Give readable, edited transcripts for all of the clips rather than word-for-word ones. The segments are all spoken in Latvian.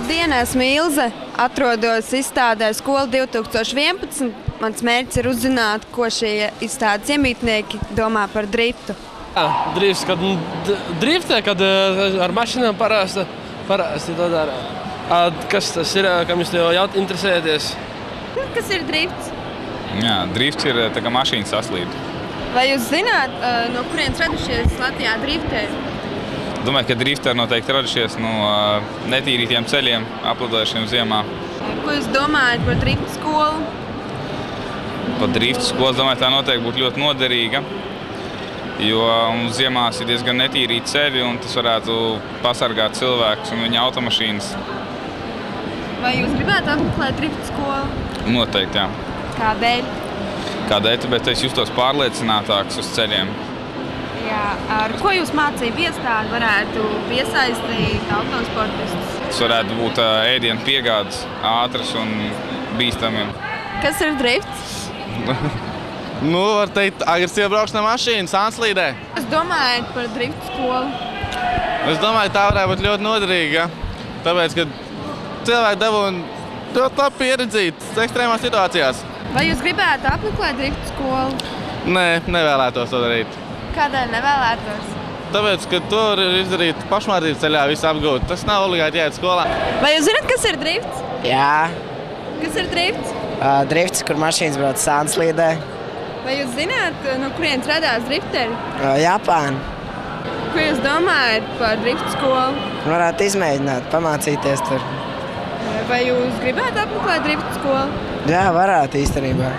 Labdien, esmu Ilze. Atrodos izstādē Skola 2011. Mans mērķis ir uzzināt, ko šie izstādes iemītnieki domā par driftu. Drifts, kad ar mašīnām parasti to dara. Kas tas ir, kam jūs tev interesēties? Kas ir drifts? Jā, drifts ir tā kā mašīna saslīd. Vai jūs zināt, no kurienes radušies Latvijā drifteri? Domāju, ka drifteri noteikti radušies no netīrītiem ceļiem, aplidojušiem ziemā. Ko jūs domājat par driftu skolu? Par driftu skolu, domāju, tā noteikti būtu ļoti noderīga, jo ziemās ir diezgan netīrīti ceļi, un tas varētu pasargāt cilvēkus un viņa automašīnas. Vai jūs gribētu apmeklēt driftu skolu? Noteikti, jā. Kādēļ? Kādēļ? Tāpēc es justos pārliecinātāks uz ceļiem. Jā, ar ko jūs mācību iestādi varētu piesaistīt autosportistus? Tas varētu būt ēdienu piegādes, ātras un bīstamiem. Kas ir drifts? Var teikt, agresīva braukšana mašīna, sānslīdē. Kas domājat par driftu skolu? Es domāju, tā varētu būt ļoti noderīga, tāpēc, ka cilvēki dabūna ļoti labi pieredzīt ekstrēmās situācijās. Vai jūs gribētu apmeklēt driftu skolu? Nē, nevēlētos to darīt. Kādēļ nevēlētos? Tāpēc, ka tur ir izdarīt pašmārdības ceļā visu apgūt. Tas nav obligāti jāiet skolā. Vai jūs zināt, kas ir drifts? Jā, Kas ir drifts? drifts, kur mašīnas brauc sānslīdē. Vai jūs zināt, no kurienes radās drifteri? Japāna. Ko jūs domājat par driftu skolu? Varētu izmēģināt, pamācīties tur. Vai jūs gribētu apmeklēt driftu skolu? Jā, varētu īstenībā.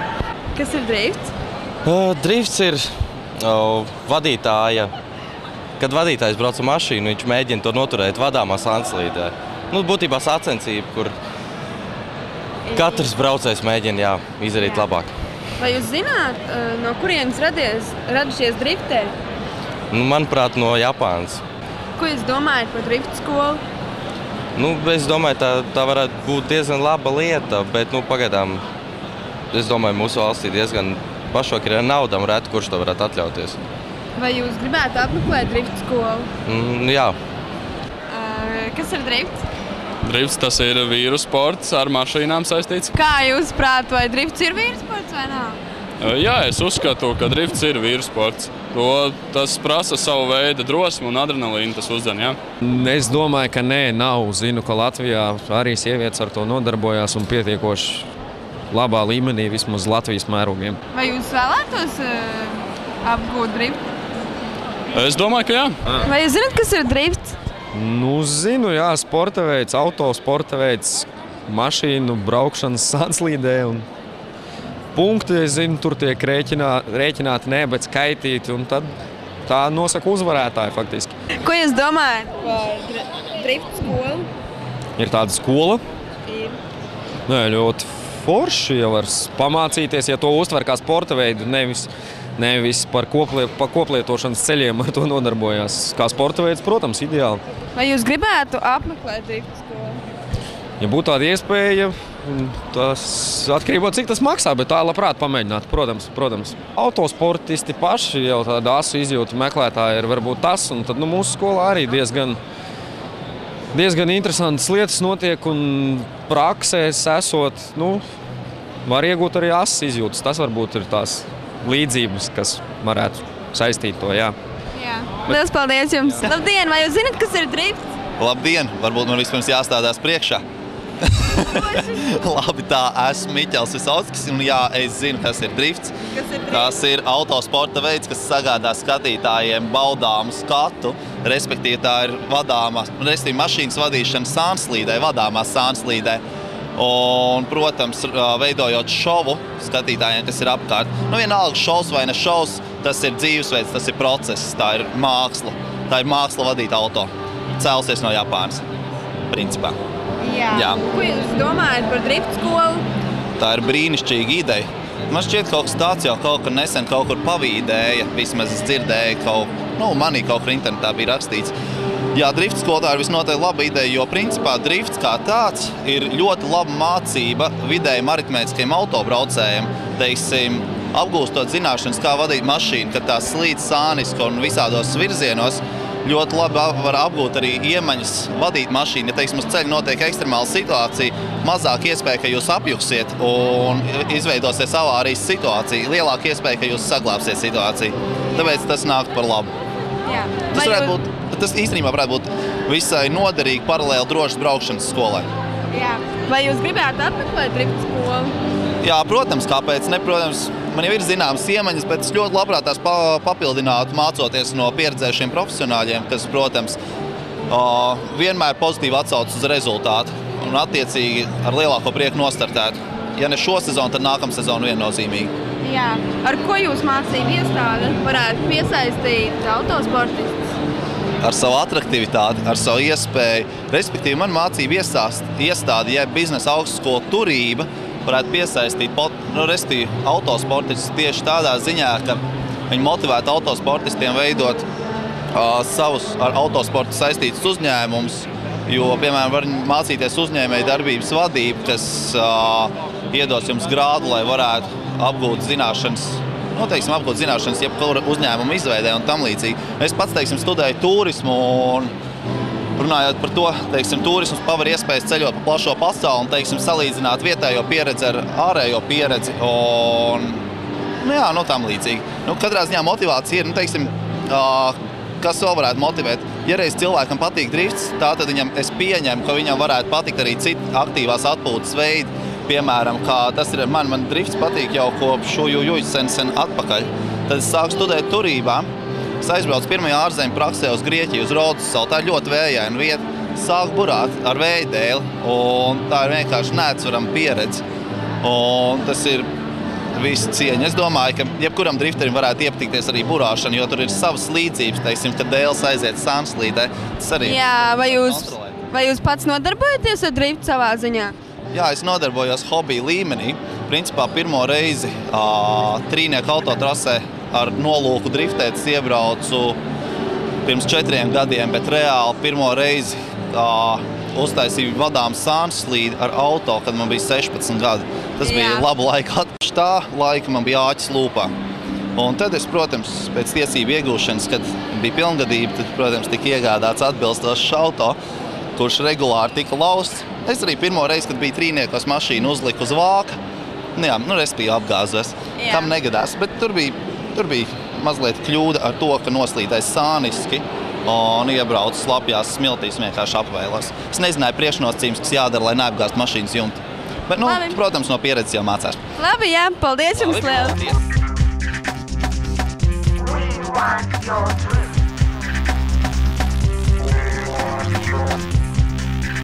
Kas ir drifts? Drifts ir vadītāja. Kad vadītājs brauc ar mašīnu, viņš mēģina to noturēt vadāmā sānslīdē. Būtībā sacensība, kur katrs braucējs mēģina izdarīt labāk. Vai jūs zināt, no kurienes radušies drifteri? Manuprāt, no Japānas. Ko jūs domājat par driftu skolu? Es domāju, tā varētu būt diezgan laba lieta, bet pagaidām, es domāju, mūsu valstī diezgan pašvakar naudam reti, kurš to varētu atļauties. Vai jūs gribētu apmeklēt driftu skolu? Jā. Kas ir drifts? Drifts tas ir vīru sports ar mašīnām saistīts. Kā jūs prāt, vai drifts ir vīru sports vai nav? Jā, es uzskatu, ka drifts ir vīru sports. Tas prasa savu veidu drosmi un adrenalīnu tas uzdzen, jā? Es domāju, ka nav. Zinu, ka Latvijā arī sievietes ar to nodarbojās un pietiekoši labā līmenī, vismaz Latvijas mērogiem. Vai jūs vēlētos apgūt driftu? Es domāju, ka jā. Vai jūs zināt, kas ir drifts? Zinu, jā, sporta veids, autosporta veids, mašīnu braukšanas sānslīdē un punkti, es zinu, tur tiek rēķināti, bet skaitīti, un tad tā nosaka uzvarētāju faktiski. Ko jūs domājat par driftu skolu? Ir tāda skola? Ir. Ļoti forši, ja var pamācīties, ja to uztver kā sporta veidu, nevis par koplietošanas ceļiem ar to nodarbojās. Kā sporta veids, protams, ideāli. Vai jūs gribētu apmeklēt driftu skolu? Ja būtu tāda iespēja, tas atkarībā cik tas maksā, bet tā labprāt pamēģināt, protams. Autosportisti paši jau tāda asu izjūtu meklētāji ir varbūt tas, un tad mūsu skolā arī diezgan interesantas lietas notiek, un praksēs esot, var iegūt arī asas izjūtas. Tas varbūt ir tās līdzības, kas varētu saistīt to, jā. Lielas paldies jums! Labdien, vai jūs zināt, kas ir drifts? Labdien! Varbūt man vispirms jāstādās priekšā. Labi, tā esmu Miķels Visauskis, un jā, es zinu, kas ir drifts. Tas ir autosporta veids, kas sagādā skatītājiem baudāmu skatu, respektīvi tā ir mašīnas vadīšana sānslīdē, vadāmā sānslīdē. Un, protams, veidojot šovu skatītājiem, kas ir apkārt. Vienalga šovs vai ne šovs, tas ir dzīvesveids, tas ir process, tā ir māksla. Tā ir māksla vadīt auto. Cēlusies no Japānas, principā. Jā. Ko jūs domājat par driftu skolu? Tā ir brīnišķīga ideja. Man šķiet, kaut kas tāds jau kaut kur nesen kaut kur pavīdēja, vismaz es dzirdēju, manī kaut kur internetā bija rakstīts. Jā, drifts skola tā ir visnotaļ laba ideja, jo principā drifts kā tāds ir ļoti laba mācība vidējiem aritmētiskiem autobraucējiem, teiksim, apgūstot zināšanas, kā vadīt mašīnu, kad tā slīd sāniski un visādos virzienos. ļoti labi var apgūt arī iemaņas vadīt mašīnu. Ja, teiksim, uz ceļa notiek ekstremāla situācija, mazāk iespēja, ka jūs apjuksiet un izveidosies avārijas situācija. Lielāka iespēja, ka jūs saglābsiet situāciju. Tāpēc tas nāk par labu. Jā. Tas īstenībā varētu būt visai noderīgi paralēli drošas braukšanas skolai. Jā. Vai jūs gribētu apmeklēt drifta skolu? Jā, protams, kāpēc ne? Protams, man jau ir zināmas iemaņas, bet es ļoti labprāt tās papildinātu, mācoties no pieredzējušiem profesionāļiem, kas, protams, vienmēr pozitīvi atsauc uz rezultātu un attiecīgi ar lielāko prieku nostartētu. Ja ne šo sezonu, tad nākamā sezonu viennozīmīgi. Jā. Ar ko jūs mācību iestāde varētu piesaistīt autosportistus? Ar savu atraktivitāti, ar savu iespēju. Respektīvi, man mācību iestāde, ja biznesa augstskola Turība, varētu piesaistīt autosportistus tieši tādā ziņā, ka viņi motivētu autosportistiem veidot savus ar autosportu saistītus uzņēmumus, jo, piemēram, var mācīties uzņēmēju darbības vadību, kas iedos jums grādu, lai varētu apgūt zināšanas, apgūt zināšanas jebkura uzņēmuma izveidē un tam līdzīgi. Es pats, studēju turismu un runājot par to, turisms paver iespējas ceļot pa plašo pasauli un, salīdzināt vietējo pieredzi ar ārējo pieredzi un, tam līdzīgi. Katrā ziņā motivācija ir, kas vēl varētu motivēt. Ja reiz cilvēkam patīk drifts, tad es pieņemu, ka viņam varētu patikt arī citi aktīvās atpūtas veidi. Piemēram, kā tas ir man drifts patīk jau kopš sen atpakaļ. Tad es sāku studēt Turībā. Es aizbraucu pirmajā ārzemju praksē uz Grieķiju, uz Rodas salu. Tā ir ļoti vējaina vieta. Sāku burāt ar vēja dēli, un tā ir vienkārši neatsverama pieredze. Un tas ir viss cieņa. Es domāju, ka jebkuram drifterim varētu iepatikties arī burāšana, jo tur ir savas līdzības, kad dēls aiziet sānslīdē. Tas arī vai jūs pats nodarbojaties ar driftu savā ziņā? Jā, es nodarbojos hobiju līmenī. Principā pirmo reizi trīnieku autotrasē ar nolūku driftēt es iebraucu pirms 4 gadiem, bet reāli pirmo reizi uztaisīju vadām sānslīdi ar auto, kad man bija 16 gadi. Tas bija labu laiku atpakaļ. Tā laika man bija āķis lūpā. Un tad es, protams, pēc tiesību iegūšanas, kad bija pilngadība, tad, protams, tika iegādāts atbilstošs auto, kurš regulāri tika lausts. Es arī pirmo reizi, kad biju trīniekos mašīnu, uzliku uz vāka. Respektīvi apgāzos. Tam negadās, bet tur bija mazliet kļūda ar to, ka noslīdēs sāniski un iebraucu slapjās smiltīs vienkārši apvēlos. Es nezināju priekšnosacījums, kas jādara, lai neapgāzt mašīnas jumtu. Bet, protams, no pieredzes jau mācās. Labi, jā, paldies jums liels! We want your truth.